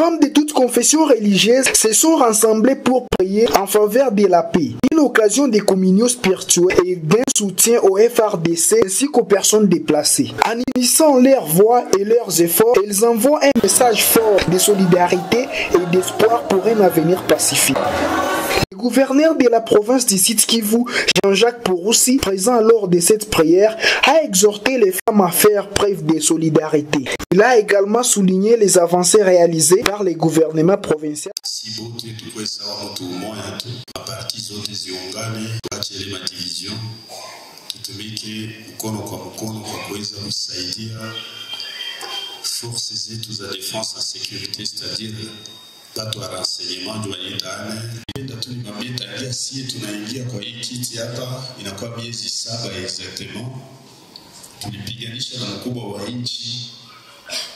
Femmes de toutes confessions religieuses se sont rassemblées pour prier en faveur de la paix. Une occasion de communion spirituelle et d'un soutien au FARDC ainsi qu'aux personnes déplacées. En unissant leurs voix et leurs efforts, elles envoient un message fort de solidarité et d'espoir pour un avenir pacifique. Le gouverneur de la province du Sud Kivu, Jean-Jacques Pouroussi, présent lors de cette prière, a exhorté les femmes à faire preuve de solidarité. Il a également souligné les avancées réalisées par les gouvernements provinciaux. Forces zetu za defense na sécurité, c'est-à-dire watu wa renseignement tunaitana ndio tunimabeta sie tunaingia kwa hii kiti hapa inakuwa miezi 7 exactement. Tulipiganisha na mkubwa wa nchi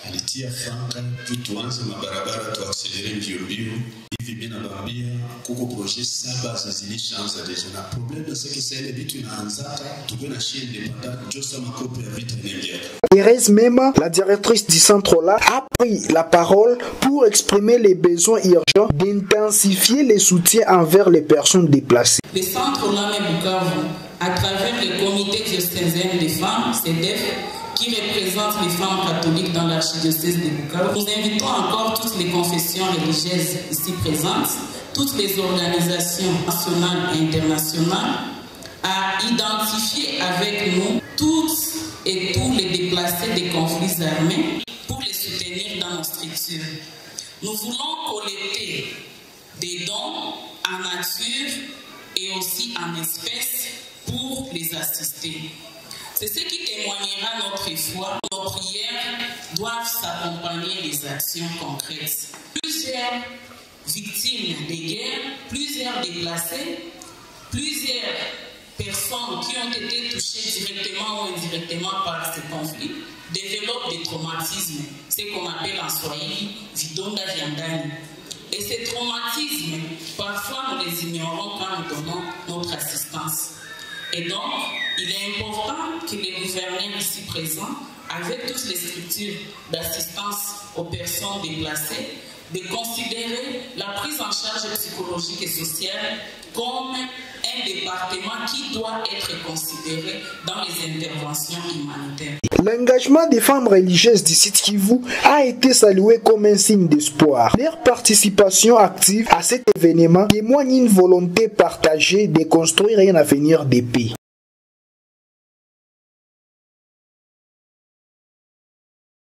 alitia franka tuanze mabarabara tuakselere mbio hivi mimi naambia kuko projet 7 zilishaanza deja na problème c'est que c'est les bitu inaanza tuko na chaîne indépendante Josa Makope ya vita inaingia. Thérèse Mema, la directrice du centre-là, a pris la parole pour exprimer les besoins urgents d'intensifier les soutiens envers les personnes déplacées. Le centre-là Bukavu, à travers le comité diocésain des femmes, CEDEF, qui représente les femmes catholiques dans l'archidiocèse de Bukavu, nous invitons encore toutes les confessions religieuses ici présentes, toutes les organisations nationales et internationales, à identifier avec nous toutes et tous les déplacés des conflits armés pour les soutenir dans nos structures. Nous voulons collecter des dons en nature et aussi en espèces pour les assister. C'est ce qui témoignera notre foi. Nos prières doivent s'accompagner des actions concrètes. Plusieurs victimes des guerres, plusieurs déplacés, plusieurs personnes qui ont été touchées directement ou indirectement par ces conflits développent des traumatismes, ce qu'on appelle en Swahili vidonda vya ndani. Et ces traumatismes, parfois nous les ignorons quand nous donnons notre assistance. Et donc, il est important que les gouverneurs ici présents, avec toutes les structures d'assistance aux personnes déplacées, de considérer la prise en charge psychologique et sociale comme un département qui doit être considéré dans les interventions humanitaires. L'engagement des femmes religieuses du Sud Kivu a été salué comme un signe d'espoir. Leur participation active à cet événement témoigne une volonté partagée de construire un avenir de paix.